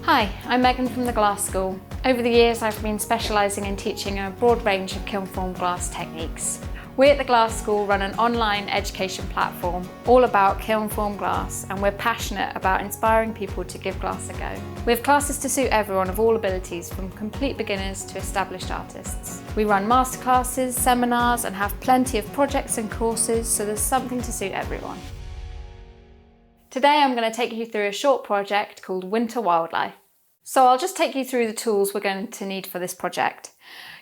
Hi, I'm Megan from the Glass School. Over the years I've been specialising in teaching a broad range of kiln-formed glass techniques. We at the Glass School run an online education platform all about kiln-formed glass, and we're passionate about inspiring people to give glass a go. We have classes to suit everyone of all abilities, from complete beginners to established artists. We run masterclasses, seminars and have plenty of projects and courses, so there's something to suit everyone. Today I'm going to take you through a short project called Winter Wildlife. So I'll just take you through the tools we're going to need for this project.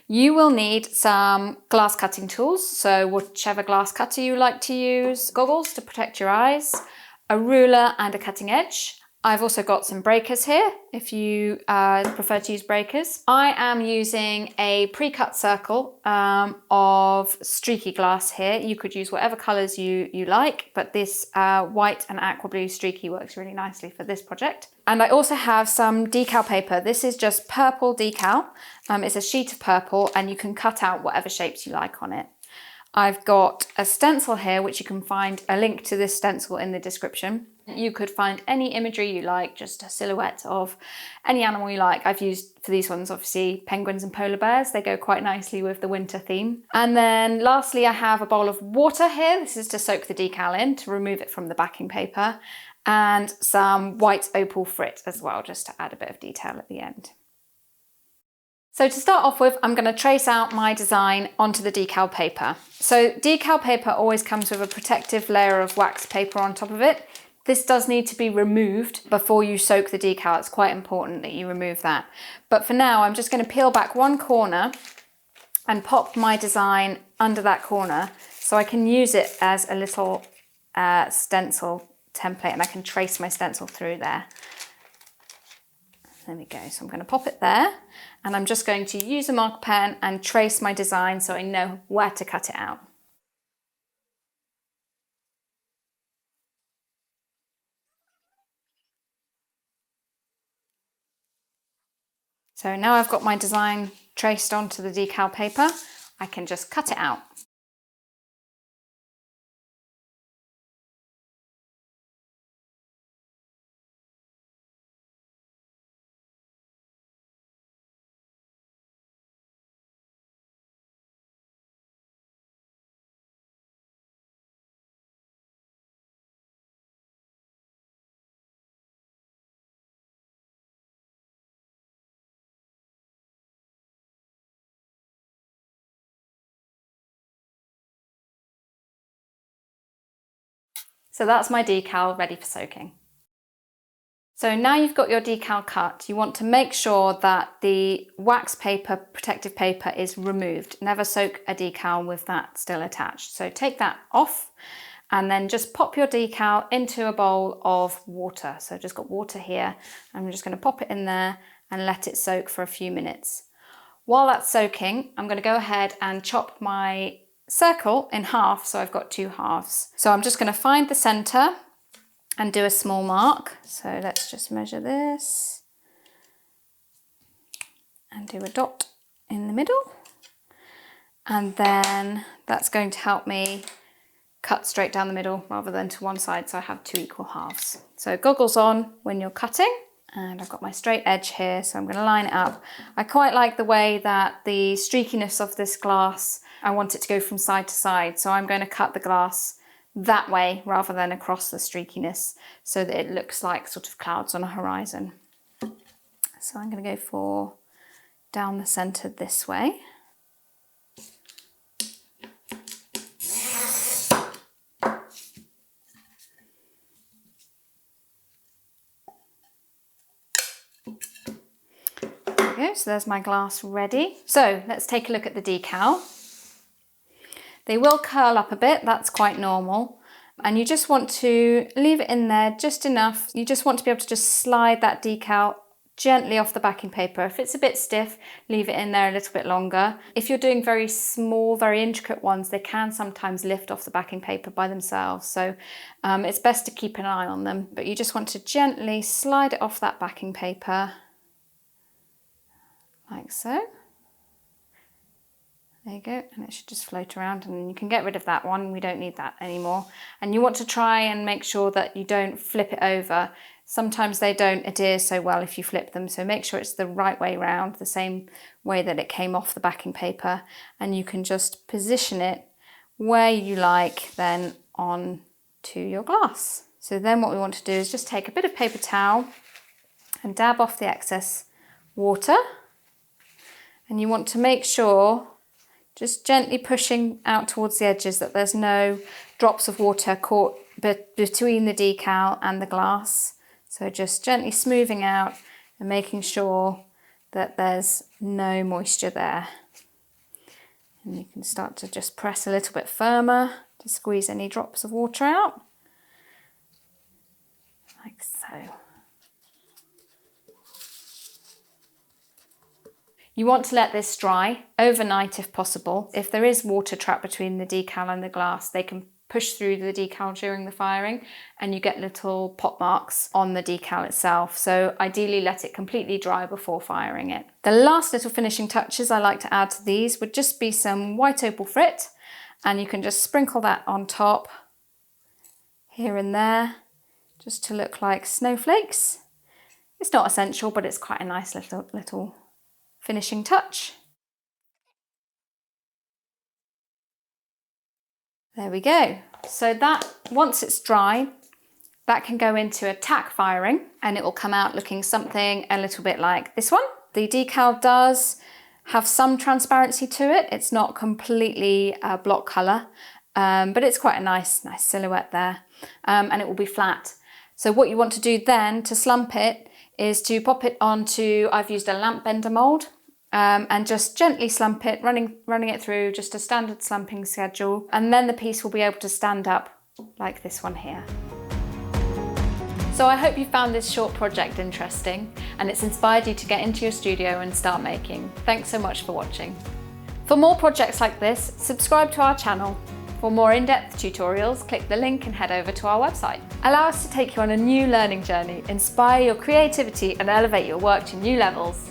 You will need some glass cutting tools, so whichever glass cutter you like to use, goggles to protect your eyes, a ruler and a cutting edge. I've also got some breakers here, if you prefer to use breakers. I am using a pre-cut circle of streaky glass here. You could use whatever colours you like, but this white and aqua blue streaky works really nicely for this project. And I also have some decal paper. This is just purple decal. It's a sheet of purple and you can cut out whatever shapes you like on it. I've got a stencil here, which you can find a link to this stencil in the description. You could find any imagery you like, just a silhouette of any animal you like. I've used, for these ones, obviously, penguins and polar bears. They go quite nicely with the winter theme. And then lastly, I have a bowl of water here. This is to soak the decal in, to remove it from the backing paper, and some white opal frit as well, just to add a bit of detail at the end. So to start off with, I'm going to trace out my design onto the decal paper. So decal paper always comes with a protective layer of wax paper on top of it. This does need to be removed before you soak the decal. It's quite important that you remove that. But for now, I'm just going to peel back one corner and pop my design under that corner so I can use it as a little stencil template, and I can trace my stencil through there. There we go. So I'm going to pop it there, and I'm just going to use a marker pen and trace my design so I know where to cut it out. So now I've got my design traced onto the decal paper, I can just cut it out. So that's my decal ready for soaking. So now you've got your decal cut, you want to make sure that the wax paper, protective paper, is removed. Never soak a decal with that still attached. So take that off and then just pop your decal into a bowl of water. So I've just got water here. I'm just going to pop it in there and let it soak for a few minutes. While that's soaking, I'm going to go ahead and chop my circle in half, so I've got two halves. So I'm just going to find the center and do a small mark. So let's just measure this and do a dot in the middle. And then that's going to help me cut straight down the middle rather than to one side, so I have two equal halves. So goggles on when you're cutting. And I've got my straight edge here, so I'm going to line it up. I quite like the way that the streakiness of this glass, I want it to go from side to side. So I'm going to cut the glass that way rather than across the streakiness so that it looks like sort of clouds on a horizon. So I'm going to go for down the center this way. So there's my glass ready. So let's take a look at the decal. They will curl up a bit, that's quite normal. And you just want to leave it in there just enough. You just want to be able to just slide that decal gently off the backing paper. If it's a bit stiff, leave it in there a little bit longer. If you're doing very small, very intricate ones, they can sometimes lift off the backing paper by themselves. So it's best to keep an eye on them. But you just want to gently slide it off that backing paper, like so. There you go, and it should just float around, and you can get rid of that one. We don't need that anymore. And you want to try and make sure that you don't flip it over. Sometimes they don't adhere so well if you flip them, so make sure it's the right way round, the same way that it came off the backing paper, and you can just position it where you like then on to your glass. So then what we want to do is just take a bit of paper towel and dab off the excess water, and you want to make sure, just gently pushing out towards the edges, that there's no drops of water caught between the decal and the glass. So just gently smoothing out and making sure that there's no moisture there. And you can start to just press a little bit firmer to squeeze any drops of water out, like so. You want to let this dry overnight if possible. If there is water trapped between the decal and the glass, they can push through the decal during the firing and you get little pot marks on the decal itself. So ideally let it completely dry before firing it. The last little finishing touches I like to add to these would just be some white opal frit, and you can just sprinkle that on top here and there just to look like snowflakes. It's not essential, but it's quite a nice little finishing touch. There we go. So that, once it's dry, that can go into a tack firing and it will come out looking something a little bit like this one. The decal does have some transparency to it. It's not completely block colour, but it's quite a nice silhouette there, and it will be flat. So what you want to do then to slump it is to pop it onto, I've used a lamp bender mould, and just gently slump it, running it through just a standard slumping schedule, and then the piece will be able to stand up like this one here. So I hope you found this short project interesting and it's inspired you to get into your studio and start making. Thanks so much for watching. For more projects like this, subscribe to our channel. For more in-depth tutorials, click the link and head over to our website. Allow us to take you on a new learning journey, inspire your creativity and elevate your work to new levels.